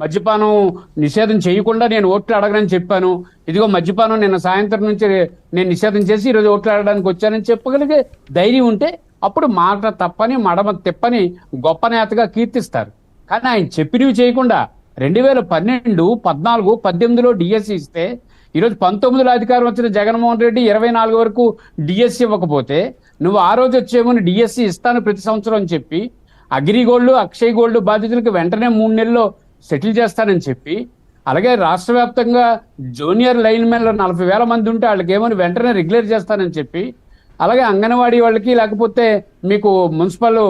మద్యపానం నిషేధం చేయకుండా నేను ఓట్లు అడగనని చెప్పాను, ఇదిగో మద్యపానం నిన్న సాయంత్రం నుంచి నేను నిషేధం చేసి ఈరోజు ఓట్లు అడగడానికి వచ్చానని చెప్పగలిగే ధైర్యం ఉంటే అప్పుడు మాట తప్పని మడమ తిప్పని గొప్ప నేతగా కీర్తిస్తారు. కానీ ఆయన చెప్పినవి చేయకుండా 2012, 14, 18లో డిఎస్సి ఇస్తే ఈరోజు 19లో అధికారం వచ్చిన జగన్మోహన్ రెడ్డి 24 వరకు డిఎస్సి ఇవ్వకపోతే నువ్వు ఆ రోజు వచ్చేమని డిఎస్సి ఇస్తాను ప్రతి సంవత్సరం అని చెప్పి అగ్రిగోల్డ్, అక్షయ్ గోల్డ్ బాధితులకు వెంటనే 3 నెలల్లో సెటిల్ చేస్తానని చెప్పి, అలాగే రాష్ట్ర వ్యాప్తంగా జూనియర్ లైన్ మెన్లు 40,000 మంది ఉంటే వాళ్ళకి ఏమని వెంటనే రెగ్యులేట్ చేస్తానని చెప్పి, అలాగే అంగన్వాడీ వాళ్ళకి లేకపోతే మీకు మున్సిపల్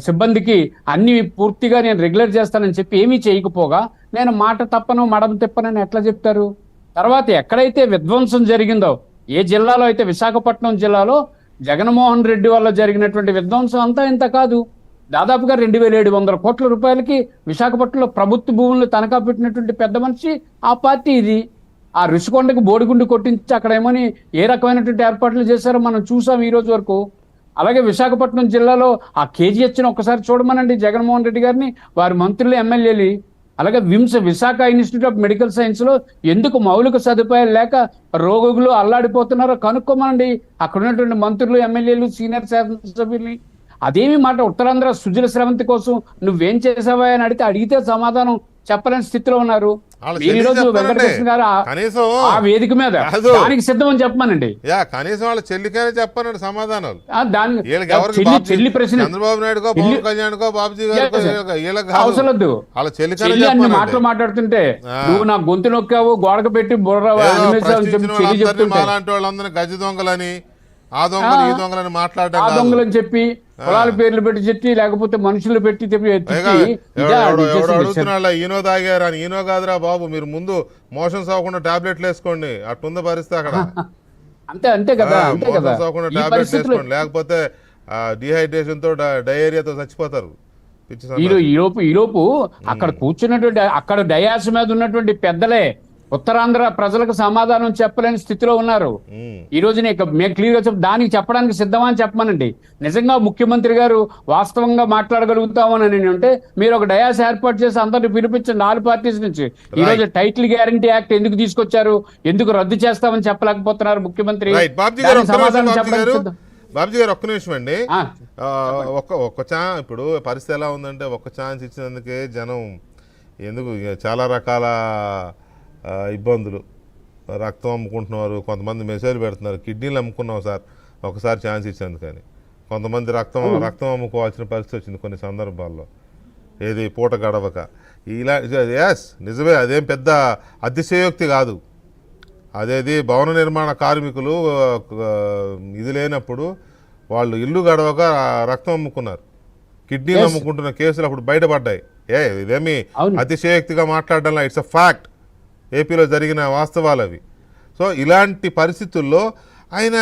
సిబ్బందికి అన్ని పూర్తిగా నేను రెగ్యులేట్ చేస్తానని చెప్పి ఏమీ చేయకపోగా నేను మాట తప్పను మడమ తిప్పనని ఎట్లా చెప్తారు? తర్వాత ఎక్కడైతే విధ్వంసం జరిగిందో, ఏ జిల్లాలో అయితే విశాఖపట్నం జిల్లాలో జగన్మోహన్ రెడ్డి వల్ల జరిగినటువంటి విధ్వంసం అంతా ఇంత కాదు. దాదాపుగా 2,700 కోట్ల రూపాయలకి విశాఖపట్నంలో ప్రభుత్వ భూములను తనఖా పెట్టినటువంటి పెద్ద మనిషి ఆ పార్టీ ఇది. ఆ రుషికొండకు బోడిగుండు కొట్టించి అక్కడ ఏమని ఏ రకమైనటువంటి ఏర్పాట్లు చేశారో మనం చూసాం ఈ రోజు వరకు. అలాగే విశాఖపట్నం జిల్లాలో ఆ కేజీహెచ్ని ఒక్కసారి చూడమనండి జగన్మోహన్ రెడ్డి గారిని, వారి మంత్రులు, ఎమ్మెల్యేలు. అలాగే Visakha institute of medical science లో ఎందుకు మౌలిక సదుపాయాలు లేక రోగులు అల్లాడిపోతున్నారో కనుక్కోమనండి అక్కడ ఉన్నటువంటి మంత్రులు, ఎమ్మెల్యేలు, సీనియర్ శాసనసభ్యుల్ని. అదేమి మాట ఉత్తరాంధ్ర సుజల స్రవంతి కోసం నువ్వేం చేసావా అని అడిగితే సమాధానం చెప్పలేని స్థితిలో ఉన్నారు. ఈ రోజు వెంకటకృష్ణ గారు ఆ వేదిక మీద దానికి సిద్ధమని చెప్పమనండి. కనీసం వాళ్ళ చెల్లికైనా చెప్పనండి సమాధానాలు. చెల్లి ప్రశ్న చంద్రబాబు నాయుడుకో, పవన్ కళ్యాణ్కో, బాబుజీ గారికో అవసరం లేదు. చెల్లి అన్ని మాటలు మాట్లాడుతుంటే నువ్వు నా గొంతు నొక్కావు, గోడకు పెట్టి అలాంటి వాళ్ళందరినీ గజ దొంగలని, ఆ దొంగలు, ఈ దొంగలని మాట్లాడడం, ఆ దొంగలని చెప్పి కులాల పేర్లు పెట్టి చెప్పి లేకపోతే మనుషులు పెట్టి అడుగుతున్నాళ్ళ ఈనో తాగారా అని. ఈనో కాదురా బాబు, మీరు ముందు మోషన్స్ అవ్వకుండా టాబ్లెట్లు వేసుకోండి, అట్టుంది పరిస్థితి అక్కడ. అంతే కదా, మోషన్స్ అవ్వకుండా టాబ్లెట్లు వేసుకోండి, లేకపోతే డిహైడ్రేషన్ తో డయేరియాతో చచ్చిపోతారు. ఈలోపు అక్కడ కూర్చున్నటువంటి అక్కడ డయాస్ మీద ఉన్నటువంటి పెద్దలే ఉత్తరాంధ్ర ప్రజలకు సమాధానం చెప్పలేని స్థితిలో ఉన్నారు. ఈ రోజు మేము క్లియర్ గా దానికి చెప్పడానికి సిద్ధమా అని చెప్పమనండి. నిజంగా ముఖ్యమంత్రి గారు వాస్తవంగా మాట్లాడగలుగుతామని అంటే మీరు ఒక డయాస్ ఏర్పాటు చేసి అందరిని పిలిపించండి 4 పార్టీస్ నుంచి. ఈ రోజు టైటిల్ గ్యారంటీ యాక్ట్ ఎందుకు తీసుకొచ్చారు, ఎందుకు రద్దు చేస్తామని చెప్పలేకపోతున్నారు ముఖ్యమంత్రి. సమాధానం చెప్పడానికి బాబుజీ గారు ఒక్క నిమిషం అండి. ఇప్పుడు పరిస్థితి ఎలా ఉందంటే ఒక్క ఛాన్స్ ఇచ్చినందుకే జనం ఎందుకు చాలా రకాల ఇబ్బందులు, రక్తం అమ్ముకుంటున్నారు, కొంతమంది మెసేజ్ పెడుతున్నారు, కిడ్నీలు అమ్ముకున్నాం సార్ ఒకసారి ఛాన్స్ ఇచ్చేందుకని. కొంతమంది రక్తం అమ్ముకోవాల్సిన పరిస్థితి వచ్చింది కొన్ని సందర్భాల్లో, ఏది పూట గడవక. ఇలా నిజమే, అదేం పెద్ద అతిశయోక్తి కాదు. అదేది భవన నిర్మాణ కార్మికులు ఇది లేనప్పుడు వాళ్ళు ఇల్లు గడవక రక్తం అమ్ముకున్నారు, కిడ్నీలు అమ్ముకుంటున్న కేసులు అప్పుడు బయటపడ్డాయి. ఇదేమి అతిశయోక్తిగా మాట్లాడడంలా, ఇట్స్ అ ఫ్యాక్ట్. ఏపీలో జరిగిన వాస్తవాలు అవి. సో ఇలాంటి పరిస్థితుల్లో ఆయన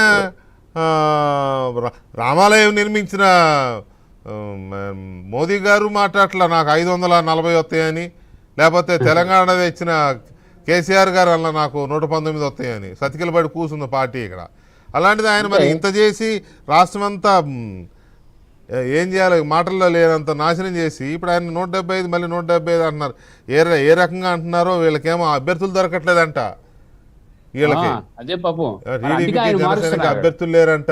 రామాలయం నిర్మించిన మోదీ గారు మాట్లాడట్లా నాకు 540 వస్తాయని, లేకపోతే తెలంగాణ తెచ్చిన కేసీఆర్ గారు అలా నాకు 119 వస్తాయని సతికిలబడి కూర్చుంది పార్టీ ఇక్కడ. అలాంటిది ఆయన మరి ఇంత చేసి రాష్ట్రం అంతా ఏం చేయాలి, మాటల్లో లేనంత నాశనం చేసి ఇప్పుడు ఆయన 175 మళ్ళీ 175 అంటున్నారు. ఏ రకంగా అంటున్నారో వీళ్ళకేమో అభ్యర్థులు దొరకట్లేదంట, వీళ్ళకి అదే పాపం అభ్యర్థులు లేరంట.